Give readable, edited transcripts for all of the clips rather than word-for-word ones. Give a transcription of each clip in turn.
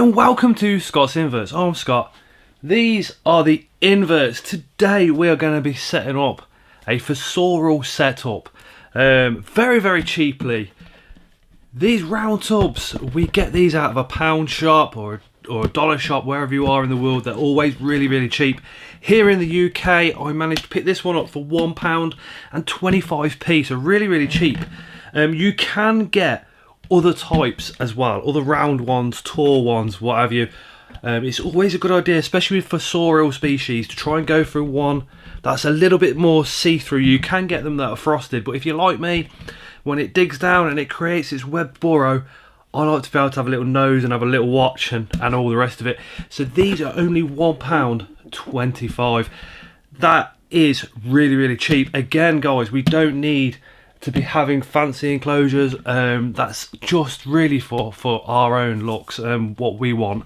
and welcome to Scott's Inverts. I'm Scott. These are the inverts. Today we are going to be setting up a fossorial setup very cheaply. These round tubs, we get these out of a pound shop or a dollar shop, wherever you are in the world. They're always really cheap. Here in the UK, I managed to pick this one up for £1 and 25p, so really cheap. You can get other types as well, other round ones, tall ones, what have you. It's always a good idea, especially with fossorial species, to try and go through one that's a little bit more see-through. You can get them that are frosted, but if you're like me, when it digs down and it creates its webbed burrow, I like to be able to have a little nose and have a little watch and all the rest of it. So these are only £1.25. That is really cheap. Again, guys, we don't need to be having fancy enclosures. That's just really for our own looks and what we want.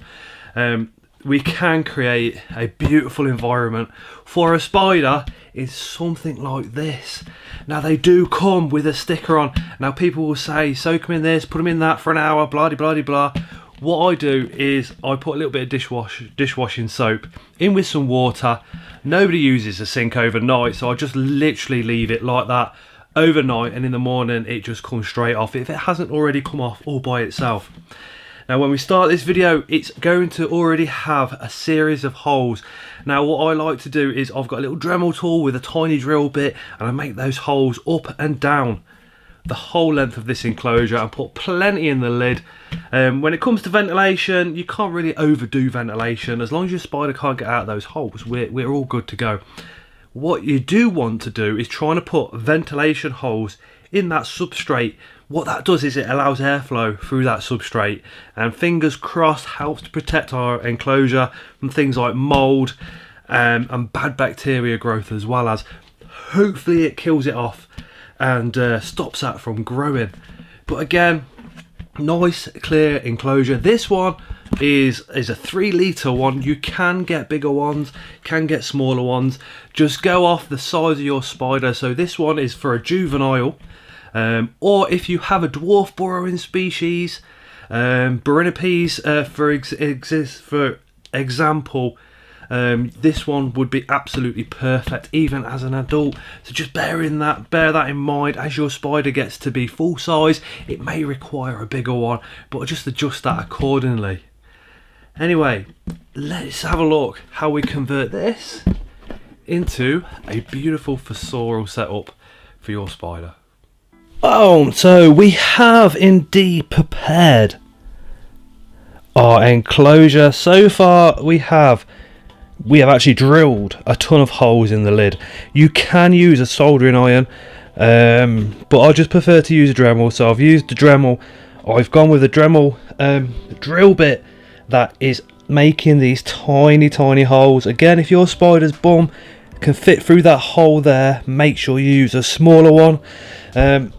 We can create a beautiful environment for a spider in something like this. Now they do come with a sticker on. Now people will say soak them in this, put them in that for an hour, blah blah. What I do is I put a little bit of dishwashing soap in with some water. Nobody uses a sink overnight, so I just literally leave it like that overnight, and in the morning it just comes straight off if it hasn't already come off all by itself. Now when we start this video, it's going to already have a series of holes. Now what I like to do is I've got a little Dremel tool with a tiny drill bit, and I make those holes up and down the whole length of this enclosure and put plenty in the lid. When it comes to ventilation, you can't really overdo ventilation. As long as your spider can't get out of those holes, we're all good to go. What you do want to do is trying to put ventilation holes in that substrate. What that does is it allows airflow through that substrate, and fingers crossed helps to protect our enclosure from things like mold and bad bacteria growth, as well as hopefully it kills it off and stops that from growing. But again, nice clear enclosure. This one is a 3 litre one. You can get bigger ones, can get smaller ones. Just go off the size of your spider. So this one is for a juvenile, or if you have a dwarf burrowing species, Burrinipes for example, this one would be absolutely perfect even as an adult. So just bear that in mind. As your spider gets to be full size, it may require a bigger one, but just adjust that accordingly. Anyway, let's have a look how we convert this into a beautiful fossorial setup for your spider. Oh, so we have indeed prepared our enclosure. So far we have actually drilled a ton of holes in the lid. You can use a soldering iron, but I just prefer to use a Dremel, so I've used the Dremel. I've gone with the Dremel drill bit that is making these tiny holes. Again, if your spider's bum can fit through that hole there, make sure you use a smaller one, and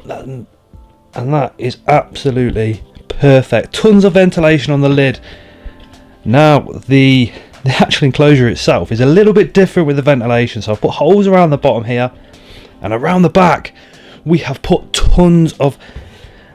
that is absolutely perfect. Tons of ventilation on the lid. Now the actual enclosure itself is a little bit different with the ventilation, so I've put holes around the bottom here, and around the back we have put tons of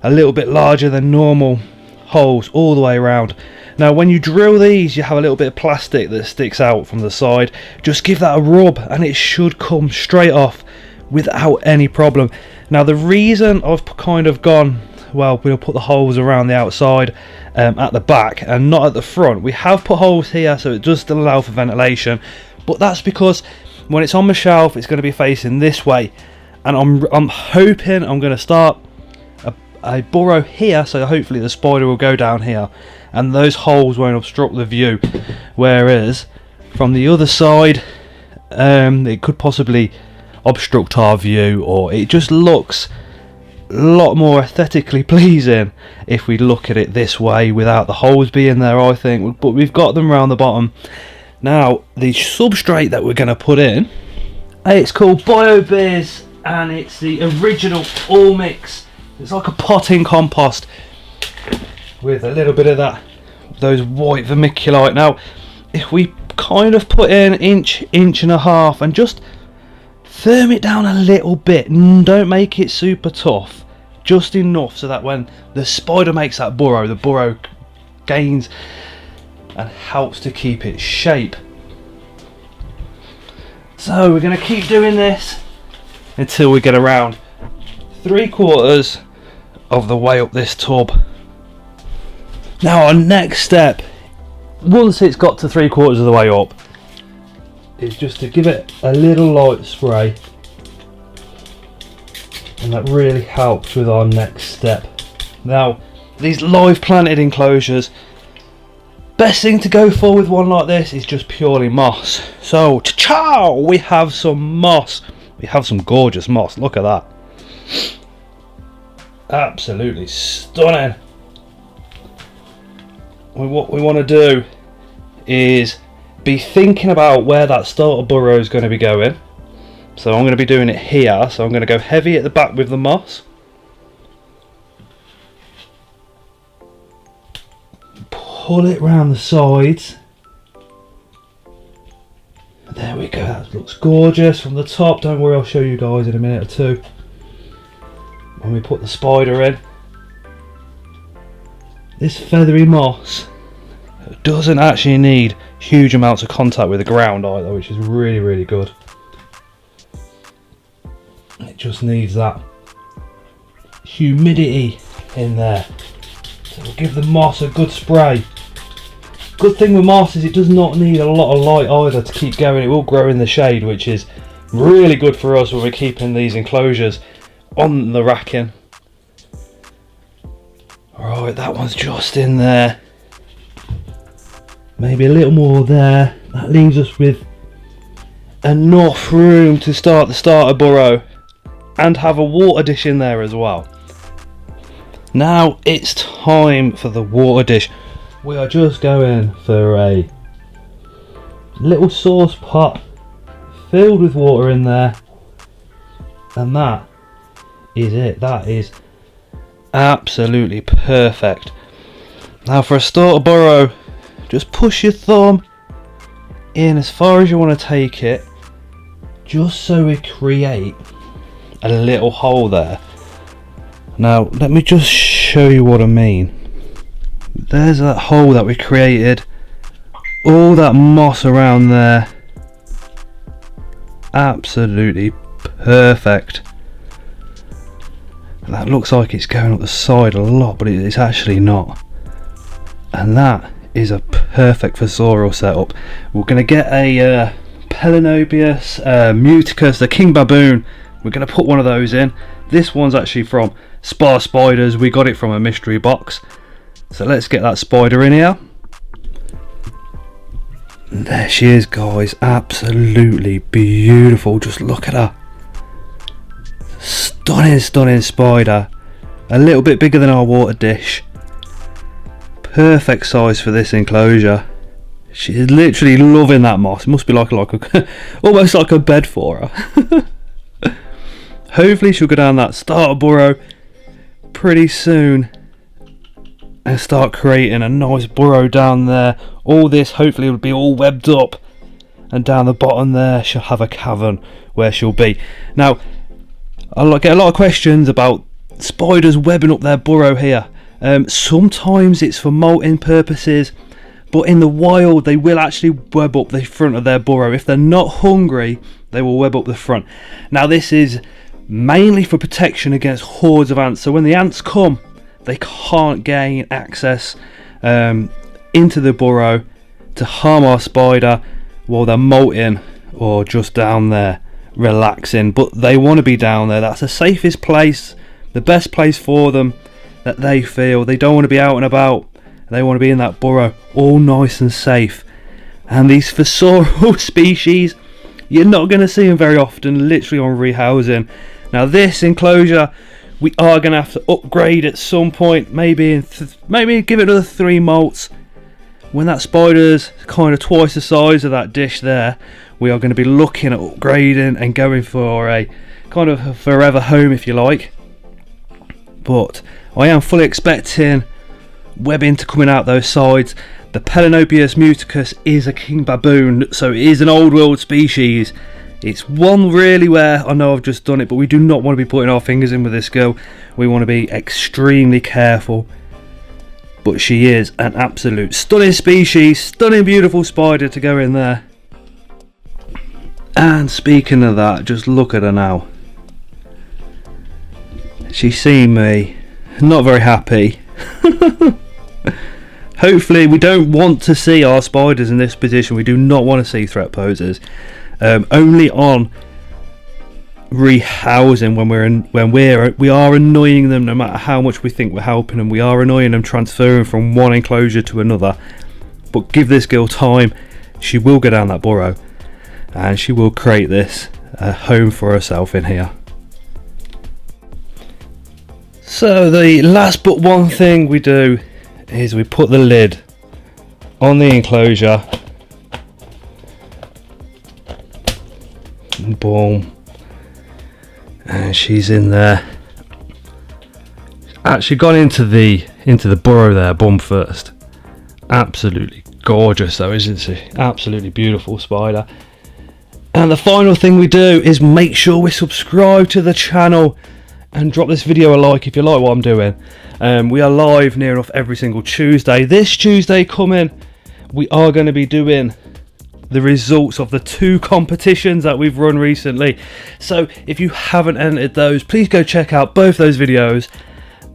a little bit larger than normal holes all the way around. Now when you drill these, you have a little bit of plastic that sticks out from the side. Just give that a rub and it should come straight off without any problem. Now the reason I've kind of gone, well, we'll put the holes around the outside at the back and not at the front. We have put holes here, so it does still allow for ventilation, but that's because when it's on the shelf, it's going to be facing this way, and I'm hoping I'm going to start a burrow here, so hopefully the spider will go down here and those holes won't obstruct the view, whereas from the other side it could possibly obstruct our view, or it just looks a lot more aesthetically pleasing if we look at it this way without the holes being there, I think. But we've got them around the bottom. Now the substrate that we're going to put in, it's called BioBiz, and it's the original all mix. It's like a potting compost with a little bit of those white vermiculite. Now if we kind of put in inch and a half and just firm it down a little bit, don't make it super tough, just enough so that when the spider makes that burrow, the burrow gains and helps to keep its shape. So we're going to keep doing this until we get around 3/4 of the way up this tub. Now our next step, once it's got to 3/4 of the way up, is just to give it a little light spray, and that really helps with our next step. Now these live planted enclosures, best thing to go for with one like this is just purely moss. So ciao, we have some moss. We have some gorgeous moss, look at that. Absolutely stunning. What we want to do is be thinking about where that starter burrow is going to be going. So I'm going to be doing it here, so I'm going to go heavy at the back with the moss. Pull it round the sides. There we go, that looks gorgeous from the top. Don't worry, I'll show you guys in a minute or two when we put the spider in. This feathery moss doesn't actually need huge amounts of contact with the ground either, which is really, really good. It just needs that humidity in there. So we'll give the moss a good spray. Good thing with moss is it does not need a lot of light either to keep going. It will grow in the shade, which is really good for us when we're keeping these enclosures on the racking. Alright, that one's just in there. Maybe a little more there. That leaves us with enough room to start the starter burrow and have a water dish in there as well. Now it's time for the water dish. We are just going for a little sauce pot filled with water in there, and that is it. That is absolutely perfect. Now for a starter burrow, just push your thumb in as far as you want to take it, just so we create a little hole there. Now let me just show you what I mean. There's that hole that we created, all that moss around there, absolutely perfect. That looks like it's going up the side a lot, but it's actually not. And that is a perfect fossorial setup. We're going to get a Pelanobius muticus, the king baboon. We're going to put one of those in. This one's actually from Spar Spiders. We got it from a mystery box. So let's get that spider in here. And there she is, guys. Absolutely beautiful. Just look at her. Stunning, stunning spider. A little bit bigger than our water dish. Perfect size for this enclosure. She's literally loving that moss. It must be like a almost like a bed for her. Hopefully she'll go down that starter burrow pretty soon and start creating a nice burrow down there. All this hopefully will be all webbed up, and down the bottom there she'll have a cavern where she'll be. Now I get a lot of questions about spiders webbing up their burrow here. Sometimes it's for molting purposes, but in the wild they will actually web up the front of their burrow. If they're not hungry, they will web up the front. Now this is mainly for protection against hordes of ants, so when the ants come they can't gain access into the burrow to harm our spider while they're molting or just down there relaxing. But they want to be down there. That's the safest place, the best place for them that they feel. They don't want to be out and about. They want to be in that burrow all nice and safe. And these fossorial species, you're not going to see them very often, literally on rehousing. Now this enclosure we are going to have to upgrade at some point, maybe maybe give it another 3 molts. When that spider's kind of twice the size of that dish there, we are going to be looking at upgrading and going for a kind of a forever home, if you like. But I am fully expecting webbing to coming out those sides. The Pelanobius muticus is a king baboon, so it is an old world species. It's one really where I know I've just done it, but we do not want to be putting our fingers in with this girl. We want to be extremely careful. but she is an absolute stunning species, stunning beautiful spider to go in there. And speaking of that, just look at her now. She's seen me, not very happy. Hopefully we don't want to see our spiders in this position. We do not want to see threat posers. Only on rehousing when we are annoying them, no matter how much we think we're helping them. We are annoying them, transferring from one enclosure to another. But give this girl time, she will go down that burrow and she will create this home for herself in here. So the last but one thing we do is we put the lid on the enclosure. Boom. And she's in there. Actually gone into the burrow there, bum first. Absolutely gorgeous though, isn't she? Absolutely beautiful spider. And the final thing we do is make sure we subscribe to the channel and drop this video a like if you like what I'm doing. We are live near enough every single Tuesday. This Tuesday coming, we are going to be doing the results of the 2 competitions that we've run recently. So if you haven't entered those, please go check out both those videos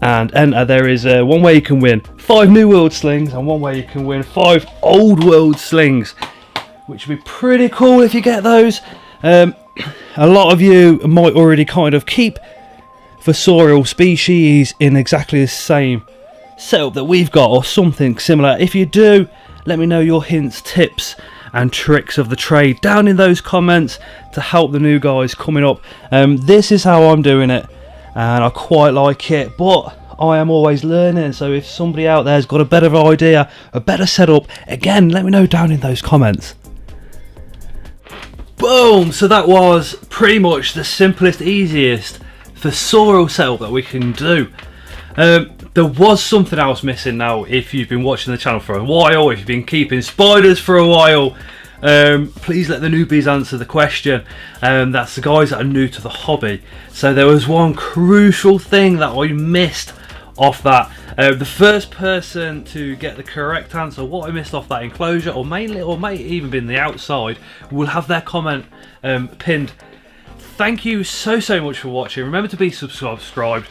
and enter. There is one way you can win 5 new world slings and one way you can win 5 old world slings, which would be pretty cool if you get those. A lot of you might already kind of keep fossorial species in exactly the same setup that we've got or something similar. If you do, let me know your hints, tips and tricks of the trade down in those comments to help the new guys coming up. This is how I'm doing it and I quite like it, but I am always learning, so if somebody out there's got a better idea, a better setup, again, let me know down in those comments. Boom! So that was pretty much the simplest, easiest fossorial setup that we can do. There was something else missing now. If you've been watching the channel for a while, if you've been keeping spiders for a while, please let the newbies answer the question. That's the guys that are new to the hobby. So there was one crucial thing that I missed off that. The first person to get the correct answer what I missed off that enclosure, or may even been the outside, will have their comment pinned. Thank you so much for watching. Remember to be subscribed.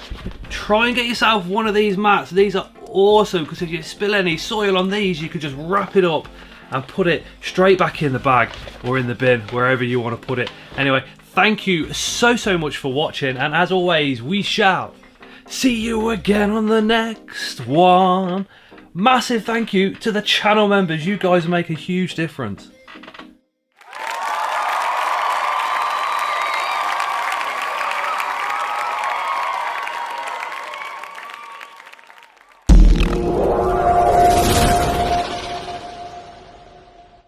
Try and get yourself one of these mats. These are awesome because if you spill any soil on these, you can just wrap it up and put it straight back in the bag or in the bin, wherever you want to put it. Anyway, thank you so much for watching, and as always, we shall see you again on the next one. Massive thank you to the channel members. You guys make a huge difference.